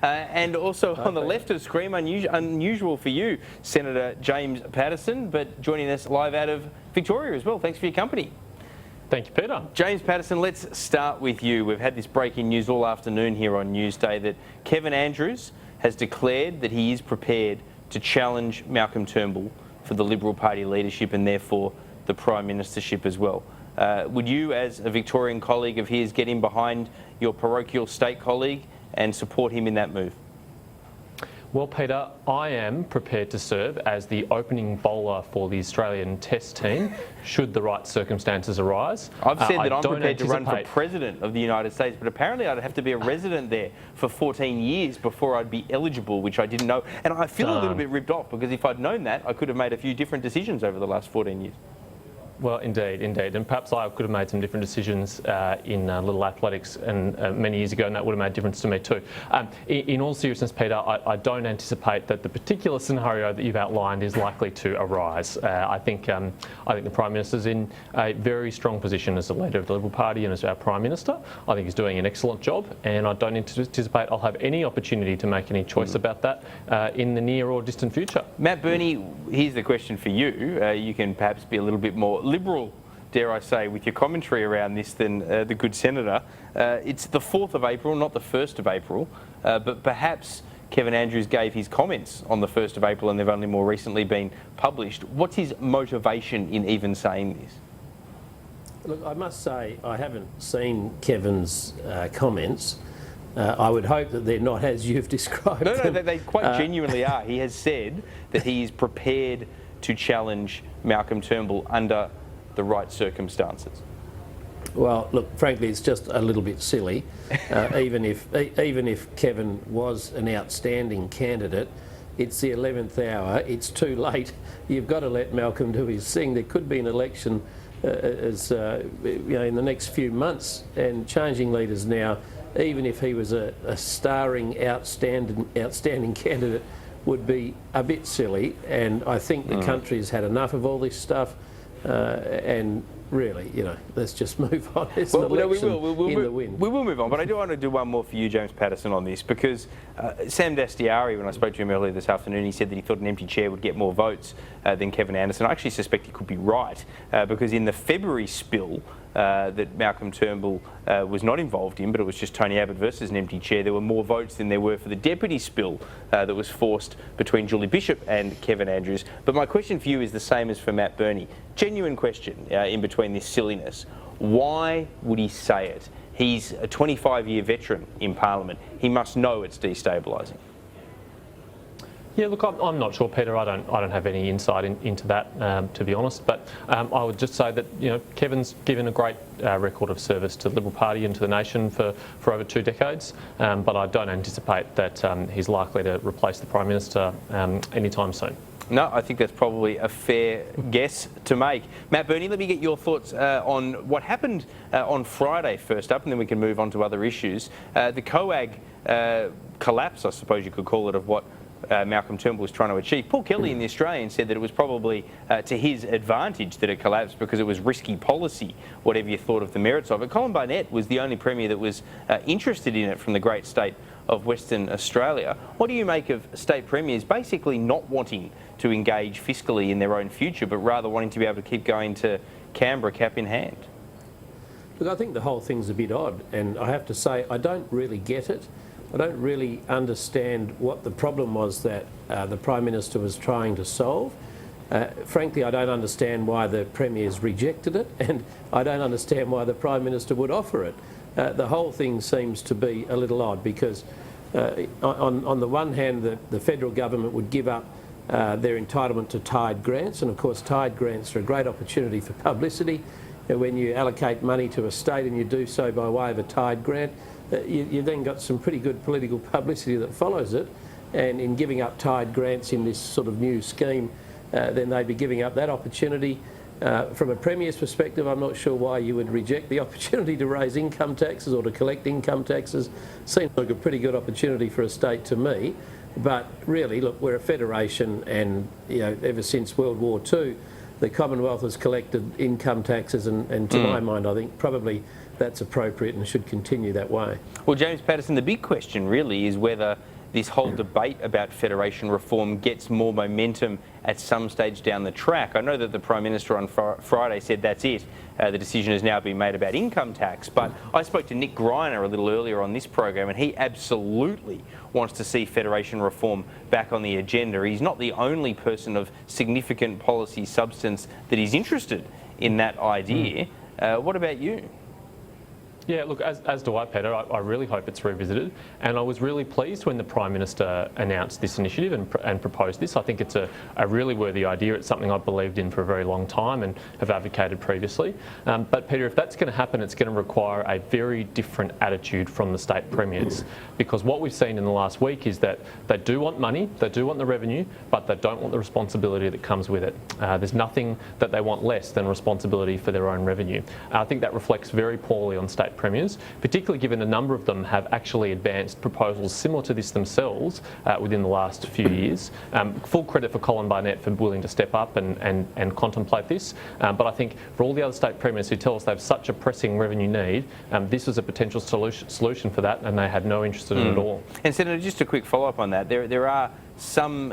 And also on the left of the screen, unusual for you, Senator James Paterson, but joining us live out of Victoria as well. Thanks for your company. Thank you, Peter. James Paterson, let's start with you. We've had this breaking news all afternoon here on Newsday that Kevin Andrews has declared that he is prepared to challenge Malcolm Turnbull for the Liberal Party leadership and therefore the Prime Ministership as well. Would you, as a Victorian colleague of his, get in behind your parochial state colleague and support him in that move? Well, Peter, I am prepared to serve as the opening bowler for the Australian Test team should the right circumstances arise. I've said that I'm prepared to run for President of the United States, but apparently I'd have to be a resident there for 14 years before I'd be eligible, which I didn't know. And I feel a little bit ripped off because if I'd known that, I could have made a few different decisions over the last 14 years. Well, indeed. And perhaps I could have made some different decisions in Little Athletics and many years ago, and that would have made a difference to me too. In all seriousness, Peter, I don't anticipate that the particular scenario that you've outlined is likely to arise. I think the Prime Minister's in a very strong position as the leader of the Liberal Party and as our Prime Minister. I think he's doing an excellent job, and I don't anticipate I'll have any opportunity to make any choice about that in the near or distant future. Matt Birney, here's the question for you. You can perhaps be a little bit more liberal, dare I say, with your commentary around this than the good senator. It's the 4th of April, not the 1st of April, but perhaps Kevin Andrews gave his comments on the 1st of April and they've only more recently been published. What's his motivation in even saying this? Look, I must say I haven't seen Kevin's comments. I would hope that they're not as you've described them. No, they quite genuinely are. He has said that he is prepared to challenge Malcolm Turnbull under the right circumstances. Well, look, frankly, it's just a little bit silly. Even if Kevin was an outstanding candidate, it's the 11th hour. It's too late. You've got to let Malcolm do his thing. There could be an election in the next few months, and changing leaders now, even if he was a starring, outstanding candidate, would be a bit silly, and I think the country has had enough of all this stuff, and really, let's just move on. It's an election in the wind. We will move on, but I do want to do one more for you, James Paterson, on this, because Sam Dastyari, when I spoke to him earlier this afternoon, he said that he thought an empty chair would get more votes than Kevin Anderson. I actually suspect he could be right, because in the February spill that Malcolm Turnbull was not involved in, but it was just Tony Abbott versus an empty chair, there were more votes than there were for the deputy spill that was forced between Julie Bishop and Kevin Andrews. But my question for you is the same as for Matt Birney. Genuine question in between this silliness. Why would he say it? He's a 25-year veteran in Parliament. He must know it's destabilising. Yeah, look, I'm not sure, Peter. I don't have any insight into that, to be honest. But I would just say that Kevin's given a great record of service to the Liberal Party and to the nation for over 2 decades. But I don't anticipate that he's likely to replace the Prime Minister anytime soon. No, I think that's probably a fair guess to make. Matt Birney, let me get your thoughts on what happened on Friday first up, and then we can move on to other issues. The COAG collapse, I suppose you could call it, of what Malcolm Turnbull was trying to achieve. Paul Kelly in The Australian said that it was probably to his advantage that it collapsed because it was risky policy, whatever you thought of the merits of it. Colin Barnett was the only Premier that was interested in it from the great state of Western Australia. What do you make of state premiers basically not wanting to engage fiscally in their own future, but rather wanting to be able to keep going to Canberra cap in hand? Look, I think the whole thing's a bit odd, and I have to say I don't really get it. I don't really understand what the problem was that the Prime Minister was trying to solve. Frankly, I don't understand why the Premier's rejected it, and I don't understand why the Prime Minister would offer it. The whole thing seems to be a little odd because on the one hand, the federal government would give up their entitlement to tied grants, and of course tied grants are a great opportunity for publicity. When you allocate money to a state and you do so by way of a tied grant, you then got some pretty good political publicity that follows it, and in giving up tied grants in this sort of new scheme, then they'd be giving up that opportunity. From a Premier's perspective, I'm not sure why you would reject the opportunity to raise income taxes or to collect income taxes. Seems like a pretty good opportunity for a state to me. But really, look, we're a federation, and ever since World War II, the Commonwealth has collected income taxes, and to my mind, I think probably that's appropriate and should continue that way. Well, James Paterson, the big question really is whether this whole debate about federation reform gets more momentum at some stage down the track. I know that the Prime Minister on Friday said that's it. The decision has now been made about income tax. But I spoke to Nick Greiner a little earlier on this program, and he absolutely wants to see federation reform back on the agenda. He's not the only person of significant policy substance that is interested in that idea. What about you? Yeah, look, as do I, Peter. I really hope it's revisited. And I was really pleased when the Prime Minister announced this initiative and proposed this. I think it's a really worthy idea. It's something I've believed in for a very long time and have advocated previously. But Peter, if that's going to happen, it's going to require a very different attitude from the state premiers. Because what we've seen in the last week is that they do want money, they do want the revenue, but they don't want the responsibility that comes with it. There's nothing that they want less than responsibility for their own revenue. I think that reflects very poorly on state premiers, particularly given a number of them have actually advanced proposals similar to this themselves within the last few years. Full credit for Colin Barnett for willing to step up and contemplate this, but I think for all the other state premiers who tell us they have such a pressing revenue need, this was a potential solution for that, and they had no interest in it at all. And Senator, just a quick follow-up on that. There are some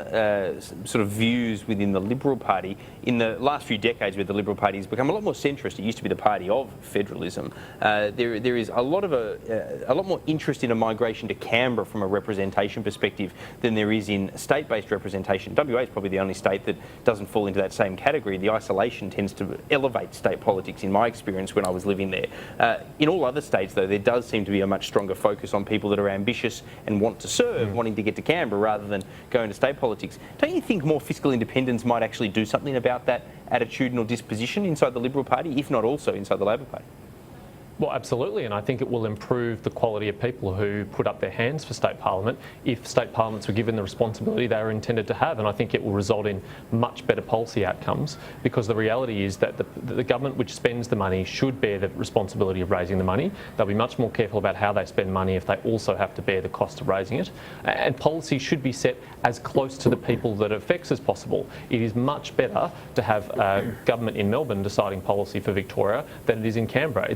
sort of views within the Liberal Party in the last few decades where the Liberal Party has become a lot more centrist. It used to be the party of federalism. There is a lot more interest in a migration to Canberra from a representation perspective than there is in state-based representation. WA is probably the only state that doesn't fall into that same category. The isolation tends to elevate state politics in my experience when I was living there. In all other states, though, there does seem to be a much stronger focus on people that are ambitious and want to serve, wanting to get to Canberra rather than go into state politics. Don't you think more fiscal independence might actually do something about that attitudinal disposition inside the Liberal Party, if not also inside the Labor Party? Well, absolutely, and I think it will improve the quality of people who put up their hands for state parliament if state parliaments were given the responsibility they were intended to have, and I think it will result in much better policy outcomes, because the reality is that the government which spends the money should bear the responsibility of raising the money. They'll be much more careful about how they spend money if they also have to bear the cost of raising it, and policy should be set as close to the people that it affects as possible. It is much better to have government in Melbourne deciding policy for Victoria than it is in Canberra.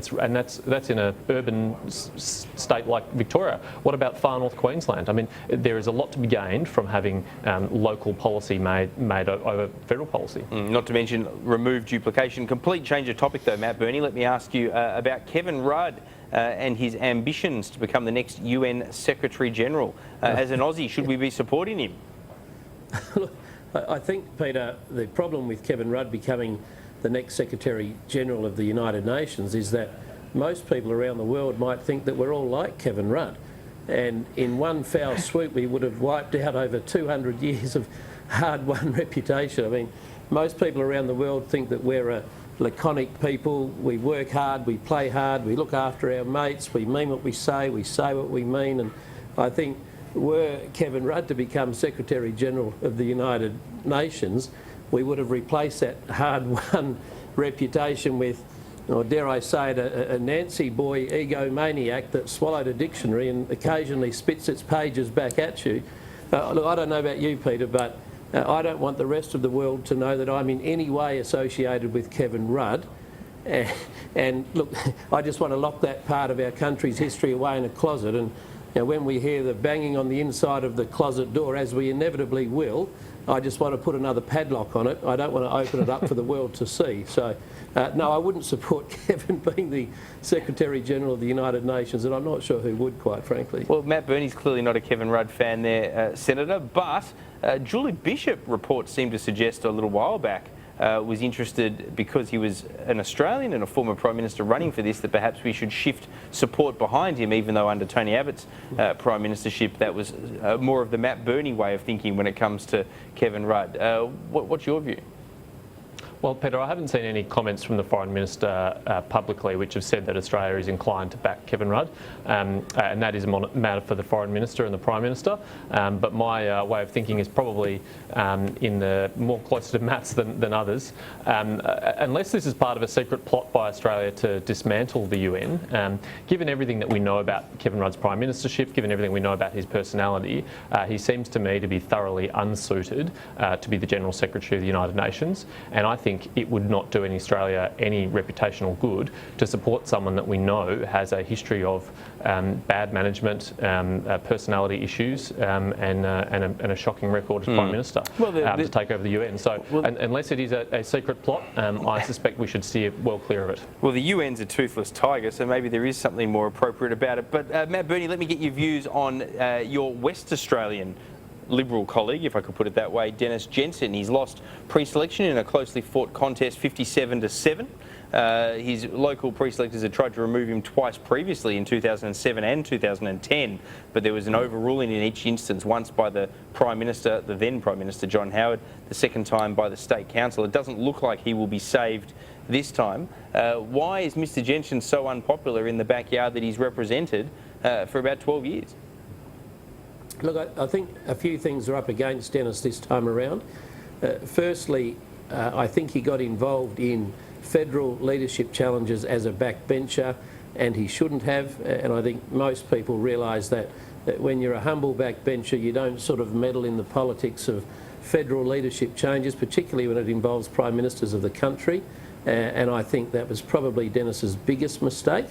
That's in an urban state like Victoria. What about far north Queensland? I mean, there is a lot to be gained from having local policy made over federal policy. Not to mention remove duplication. Complete change of topic though, Matt Burney. Let me ask you about Kevin Rudd and his ambitions to become the next UN Secretary General. As an Aussie, should we be supporting him? Look, I think, Peter, the problem with Kevin Rudd becoming the next Secretary General of the United Nations is that most people around the world might think that we're all like Kevin Rudd, and in one foul swoop we would have wiped out over 200 years of hard-won reputation. I mean, most people around the world think that we're a laconic people, we work hard, we play hard, we look after our mates, we mean what we say what we mean, and I think were Kevin Rudd to become Secretary General of the United Nations, we would have replaced that hard-won reputation with, or dare I say it, a Nancy boy egomaniac that swallowed a dictionary and occasionally spits its pages back at you. Look, I don't know about you, Peter, but I don't want the rest of the world to know that I'm in any way associated with Kevin Rudd. And look, I just want to lock that part of our country's history away in a closet. And when we hear the banging on the inside of the closet door, as we inevitably will, I just want to put another padlock on it. I don't want to open it up for the world to see. So, no, I wouldn't support Kevin being the Secretary General of the United Nations, and I'm not sure who would, quite frankly. Well, Matt Burney's clearly not a Kevin Rudd fan there, Senator, but Julie Bishop reports seemed to suggest a little while back was interested, because he was an Australian and a former Prime Minister running for this, that perhaps we should shift support behind him, even though under Tony Abbott's Prime Ministership that was more of the Matt Burney way of thinking when it comes to Kevin Rudd. What's your view? Well, Peter, I haven't seen any comments from the Foreign Minister publicly which have said that Australia is inclined to back Kevin Rudd, and that is a matter for the Foreign Minister and the Prime Minister. But my way of thinking is probably in the more closer to Matt's than others. Unless this is part of a secret plot by Australia to dismantle the UN, given everything that we know about Kevin Rudd's Prime Ministership, given everything we know about his personality, he seems to me to be thoroughly unsuited to be the General Secretary of the United Nations, and I think think it would not do Australia any reputational good to support someone that we know has a history of bad management, personality issues, and a shocking record as Prime Minister to take over the UN. So unless it is a secret plot, I suspect we should steer well clear of it. Well, the UN's a toothless tiger, so maybe there is something more appropriate about it. But Matt Burney, let me get your views on your West Australian Liberal colleague, if I could put it that way, Dennis Jensen. He's lost pre-selection in a closely fought contest, 57-7. His local pre-selectors had tried to remove him twice previously in 2007 and 2010, but there was an overruling in each instance, once by the Prime Minister, the then Prime Minister John Howard, the second time by the State Council. It doesn't look like he will be saved this time. Why is Mr Jensen so unpopular in the backyard that he's represented for about 12 years? Look, I think a few things are up against Dennis this time around. Firstly, I think he got involved in federal leadership challenges as a backbencher, and he shouldn't have. And I think most people realise that when you're a humble backbencher, you don't sort of meddle in the politics of federal leadership changes, particularly when it involves Prime Ministers of the country. And I think that was probably Dennis's biggest mistake.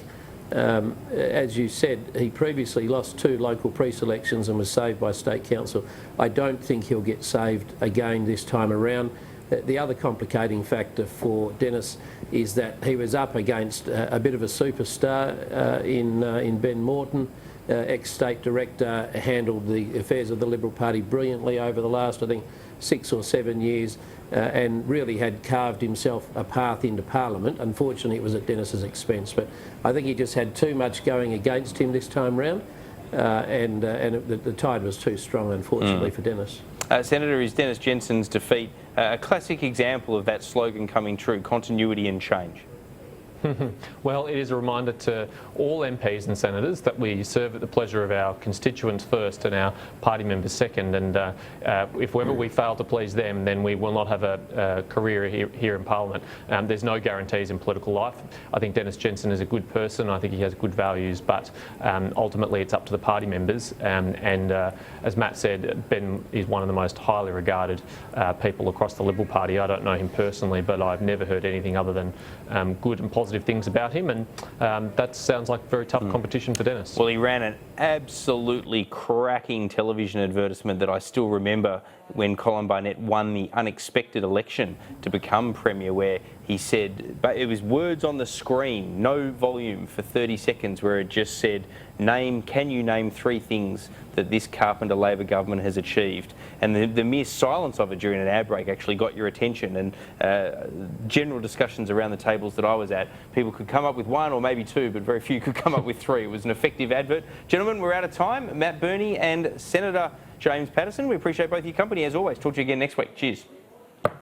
As you said, he previously lost 2 local pre-selections and was saved by State Council. I don't think he'll get saved again this time around. The other complicating factor for Dennis is that he was up against a bit of a superstar in Ben Morton. Ex-State Director, handled the affairs of the Liberal Party brilliantly over the last, I think, 6 or 7 years, and really had carved himself a path into Parliament. Unfortunately, it was at Dennis's expense, but I think he just had too much going against him this time round, and the tide was too strong, unfortunately, for Dennis. Senator, is Dennis Jensen's defeat a classic example of that slogan coming true, continuity and change? Well, it is a reminder to all MPs and senators that we serve at the pleasure of our constituents first and our party members second, and if ever we fail to please them, then we will not have a career here in Parliament. There's no guarantees in political life. I think Dennis Jensen is a good person. I think he has good values, but ultimately it's up to the party members, and as Matt said, Ben is one of the most highly regarded people across the Liberal Party. I don't know him personally, but I've never heard anything other than good and positive things about him, and that sounds like very tough competition for Dennis. Well, he ran an absolutely cracking television advertisement that I still remember when Colin Barnett won the unexpected election to become Premier, where he said, but it was words on the screen, no volume, for 30 seconds, where it just said, can you name 3 things that this Carpenter Labor government has achieved? And the mere silence of it during an ad break actually got your attention, and general discussions around the tables that I was at, people could come up with 1 or maybe 2, but very few could come up with 3. It was an effective advert. Gentlemen, we're out of time. Matt Burney and Senator James Paterson, we appreciate both your company as always. Talk to you again next week. Cheers.